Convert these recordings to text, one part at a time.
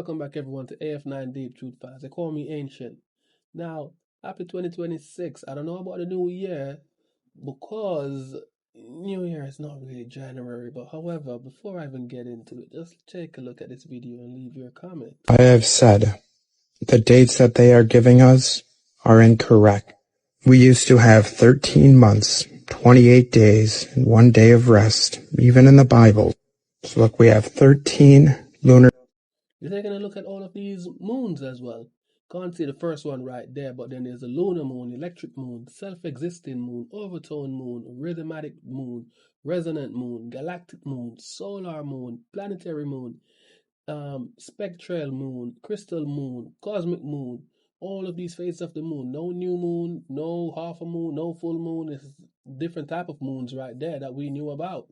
welcome back everyone to AF9 Deep Truth Files. They call me Ancient. Now, happy 2026. I don't know about the new year because New Year is not really January, but however, before I even get into it, just take a look at this video and leave your comment. I have said the dates that they are giving us are incorrect. We used to have 13 months, 28 days, and 1 day of rest, even in the Bible. So look, we have 13 lunar. You're taking a look at all of these moons as well. Can't see the first one right there, but then there's a lunar moon, electric moon, self-existing moon, overtone moon, rhythmatic moon, resonant moon, galactic moon, solar moon, planetary moon, spectral moon, crystal moon, cosmic moon, all of these phases of the moon. No new moon, no half a moon, no full moon. It's different type of moons right there that we knew about.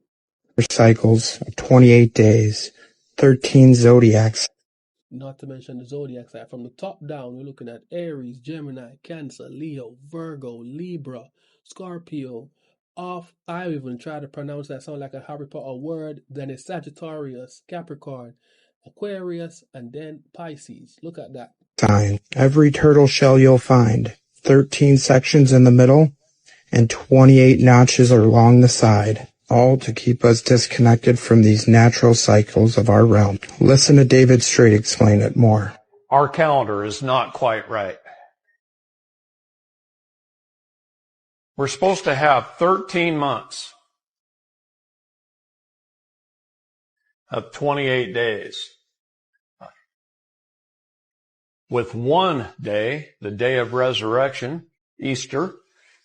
Cycles of 28 days, 13 zodiacs. Not to mention the zodiac side. From the top down, we're looking at Aries, Gemini, Cancer, Leo, Virgo, Libra, Scorpio. I even try to pronounce that sound like a Harry Potter word. Then it's Sagittarius, Capricorn, Aquarius, and then Pisces. Look at that. Sign. Every turtle shell you'll find, 13 sections in the middle, and 28 notches along the side, all to keep us disconnected from these natural cycles of our realm. Listen to David Straight explain it more. Our calendar is not quite right. We're supposed to have 13 months of 28 days, with 1 day, the day of resurrection, Easter,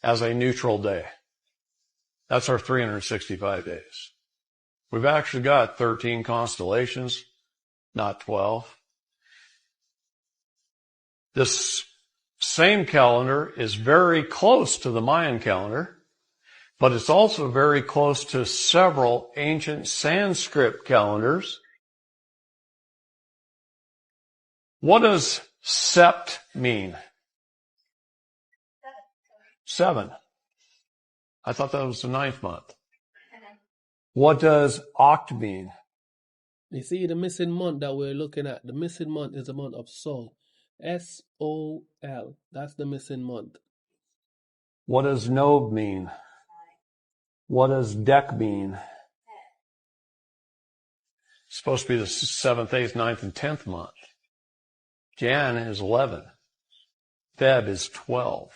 as a neutral day. That's our 365 days. We've actually got 13 constellations, not 12. This same calendar is very close to the Mayan calendar, but it's also very close to several ancient Sanskrit calendars. What does sept mean? 7. I thought that was the 9th month. What does oct mean? You see the missing month that we're looking at. The missing month is the month of Sol. S-O-L. That's the missing month. What does Nob mean? What does Dec mean? It's supposed to be the 7th, 8th, 9th, and 10th month. Jan is 11. Feb is 12.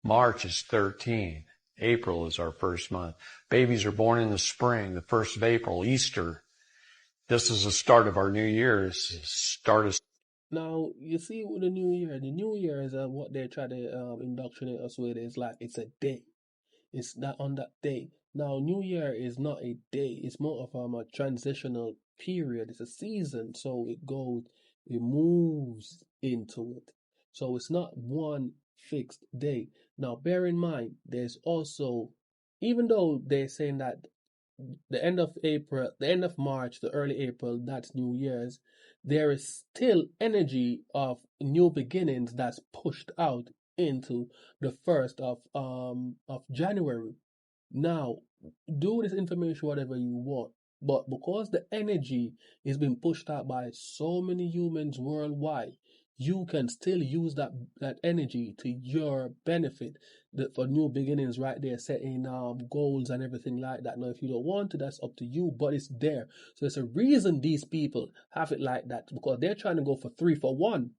March is 13. April is our first month. Babies are born in the spring, the 1st of April, Easter. This is the start of our new year. It's the start of... Now, you see with the new year is what they try to indoctrinate us with is like it's a day. It's not on that day. Now, new year is not a day. It's more of a transitional period. It's a season. So it moves into it. So it's not one fixed day. Now, bear in mind, there's also, even though they're saying that the end of April, the end of March, the early April, that's New Year's, there is still energy of new beginnings that's pushed out into the 1st of January. Now, do this information whatever you want, but because the energy is being pushed out by so many humans worldwide, you can still use that energy to your benefit for new beginnings right there, setting goals and everything like that. Now, if you don't want to, that's up to you, but it's there. So there's a reason these people have it like that, because they're trying to go for 3 for 1.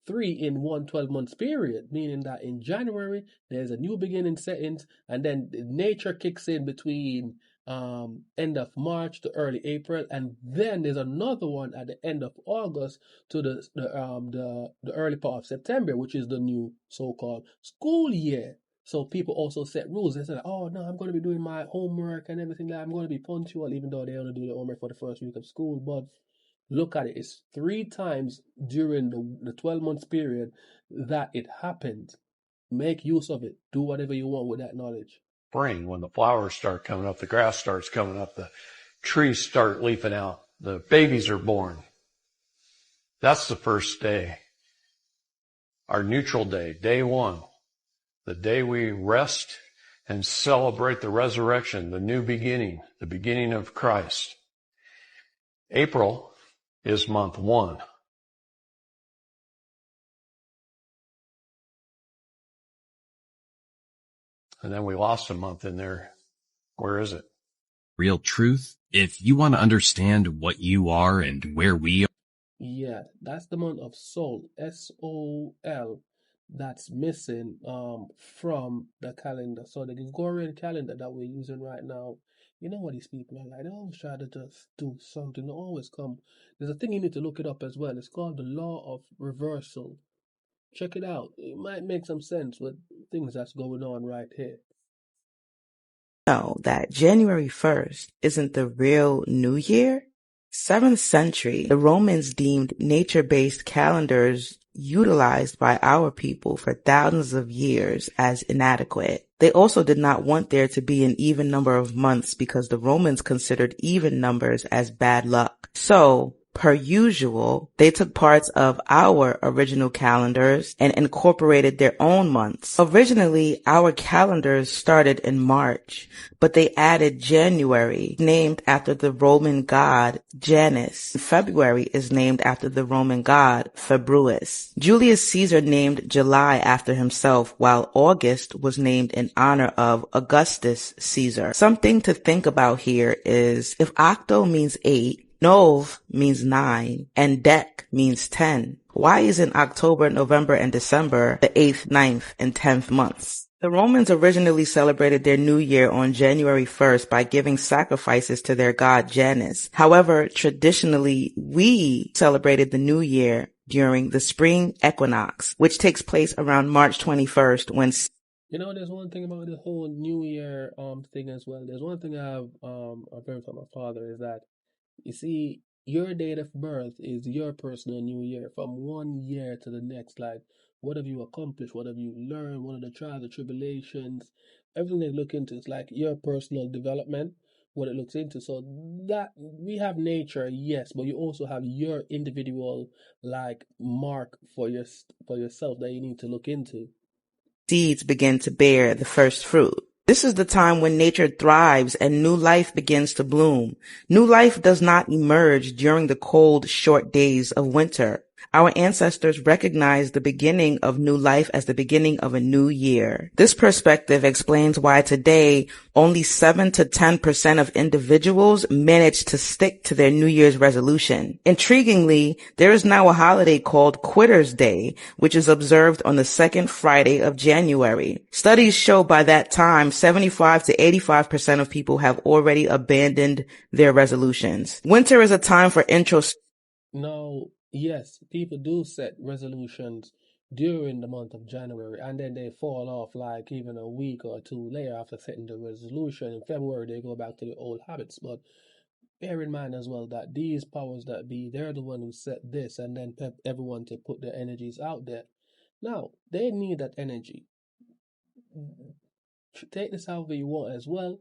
3 in 1 12-month period, meaning that in January, there's a new beginning settings, and then nature kicks in between end of March to early April, and then there's another one at the end of August to the early part of September, which is the new so-called school year. So people also set rules. They say, oh no, I'm going to be doing my homework and everything. I'm going to be punctual, even though they only do the homework for the first week of school. But look at it. It's 3 times during the 12 months period that it happened. Make use of it. Do whatever you want with that knowledge. Spring, when the flowers start coming up, the grass starts coming up, the trees start leafing out, the babies are born. That's the first day. Our neutral day, day 1. The day we rest and celebrate the resurrection, the new beginning, the beginning of Christ. April is month 1. And then we lost a month in there. Where is it? Real truth. If you want to understand what you are and where we are. Yeah, that's the month of Sol, S-O-L, that's missing from the calendar. So the Gregorian calendar that we're using right now, you know what these people are like. They always try to just do something. They always come. There's a thing you need to look it up as well. It's called the law of reversal. Check it out. It might make some sense with things that's going on right here. Know that January 1st isn't the real New Year? 7th century, the Romans deemed nature-based calendars utilized by our people for thousands of years as inadequate. They also did not want there to be an even number of months because the Romans considered even numbers as bad luck. So, per usual, they took parts of our original calendars and incorporated their own months. Originally, our calendars started in March, but they added January, named after the Roman god Janus. February is named after the Roman god Februus. Julius Caesar named July after himself, while August was named in honor of Augustus Caesar. Something to think about here is if octo means 8, Nov means 9, and Dec means 10. Why isn't October, November, and December the 8th, 9th, and 10th months? The Romans originally celebrated their New Year on January 1st by giving sacrifices to their god Janus. However, traditionally, we celebrated the New Year during the spring equinox, which takes place around March 21st when... You know, there's one thing about the whole New Year thing as well. There's one thing I've heard from my father is that, you see, your date of birth is your personal New Year from one year to the next. Like, what have you accomplished? What have you learned? What are the trials, the tribulations? Everything they look into is like your personal development, what it looks into. So that we have nature, yes, but you also have your individual like mark for yourself that you need to look into. Seeds begin to bear the first fruit. This is the time when nature thrives and new life begins to bloom. New life does not emerge during the cold, short days of winter. Our ancestors recognized the beginning of new life as the beginning of a new year. This perspective explains why today only 7 to 10% of individuals manage to stick to their New Year's resolution. Intriguingly, there is now a holiday called Quitter's Day, which is observed on the second Friday of January. Studies show by that time 75 to 85% of people have already abandoned their resolutions. Winter is a time for introspection. No. Yes, people do set resolutions during the month of January and then they fall off like even a week or two later after setting the resolution. In February, they go back to the old habits. But bear in mind as well that these powers that be, they're the one who set this and then pep everyone to put their energies out there. Now, they need that energy. Take this however you want as well.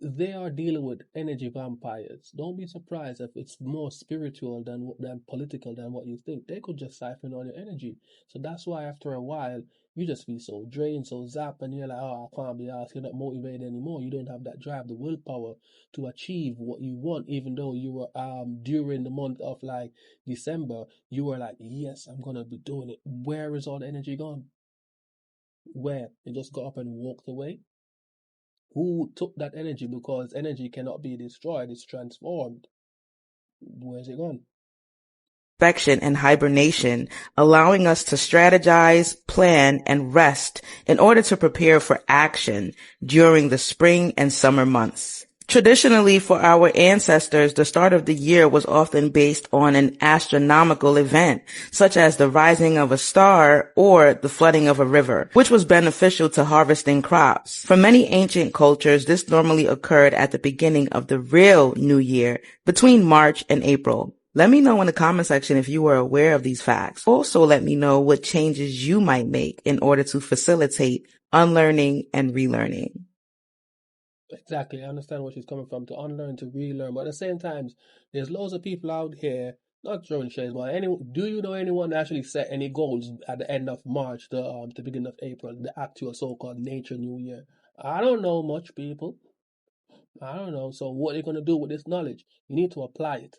They are dealing with energy vampires. Don't be surprised if it's more spiritual than political than what you think. They could just siphon all your energy. So that's why after a while you just feel so drained, so zapped, and you're like, oh, I can't be asked. You're not motivated anymore. You don't have that drive, the willpower to achieve what you want. Even though you were during the month of like December, you were like, yes, I'm gonna be doing it. Where is all the energy gone? Where? You just got up and walked away? Who took that energy? Because energy cannot be destroyed, it's transformed. Where's it gone? And hibernation, allowing us to strategize, plan, and rest in order to prepare for action during the spring and summer months. Traditionally, for our ancestors, the start of the year was often based on an astronomical event, such as the rising of a star or the flooding of a river, which was beneficial to harvesting crops. For many ancient cultures, this normally occurred at the beginning of the real New Year, between March and April. Let me know in the comment section if you were aware of these facts. Also, let me know what changes you might make in order to facilitate unlearning and relearning. Exactly, I understand where she's coming from, to unlearn, to relearn. But at the same time, there's loads of people out here, not throwing shades, but do you know anyone that actually set any goals at the end of March, the beginning of April, the actual so-called Nature New Year? I don't know much people. I don't know. So what are you going to do with this knowledge? You need to apply it.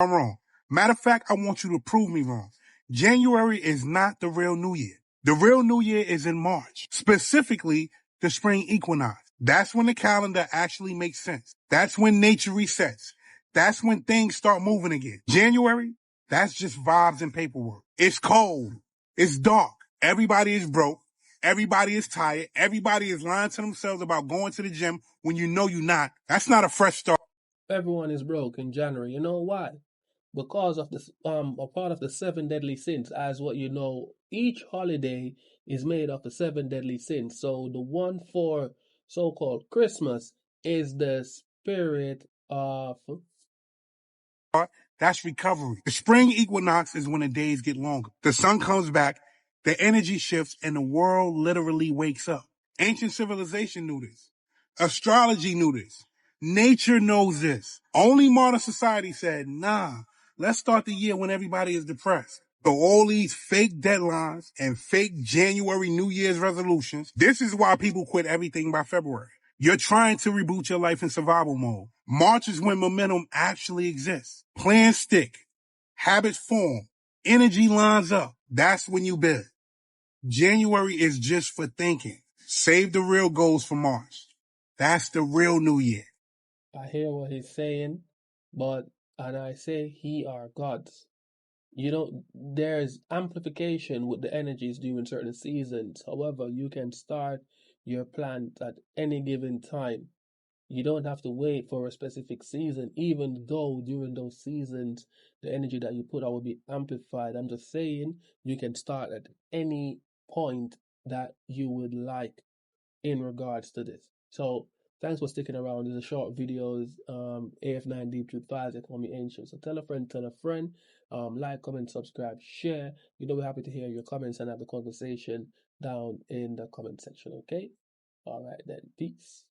I'm wrong. Matter of fact, I want you to prove me wrong. January is not the real New Year. The real New Year is in March, specifically the spring equinox. That's when the calendar actually makes sense. That's when nature resets. That's when things start moving again. January, that's just vibes and paperwork. It's cold. It's dark. Everybody is broke. Everybody is tired. Everybody is lying to themselves about going to the gym when you know you're not. That's not a fresh start. Everyone is broke in January. You know why? Because of this, a part of the seven deadly sins. As what you know, each holiday is made of the seven deadly sins. So the one for so-called Christmas is the spirit of. That's recovery. The spring equinox is when the days get longer. The sun comes back, the energy shifts, and the world literally wakes up. Ancient civilization knew this. Astrology knew this. Nature knows this. Only modern society said, nah, let's start the year when everybody is depressed. So all these fake deadlines and fake January New Year's resolutions, this is why people quit everything by February. You're trying to reboot your life in survival mode. March is when momentum actually exists. Plans stick. Habits form. Energy lines up. That's when you build. January is just for thinking. Save the real goals for March. That's the real New Year. I hear what he's saying, and I say he are gods. You know, there's amplification with the energies during certain seasons. However, you can start your plans at any given time. You don't have to wait for a specific season, even though during those seasons, the energy that you put out will be amplified. I'm just saying you can start at any point that you would like in regards to this. So thanks for sticking around. These are short videos. AF9 Deep Truth Files, they call me Ancient. So tell a friend, like, comment, subscribe, share. We're happy to hear your comments and have the conversation down in the comment section, okay? All right then, peace.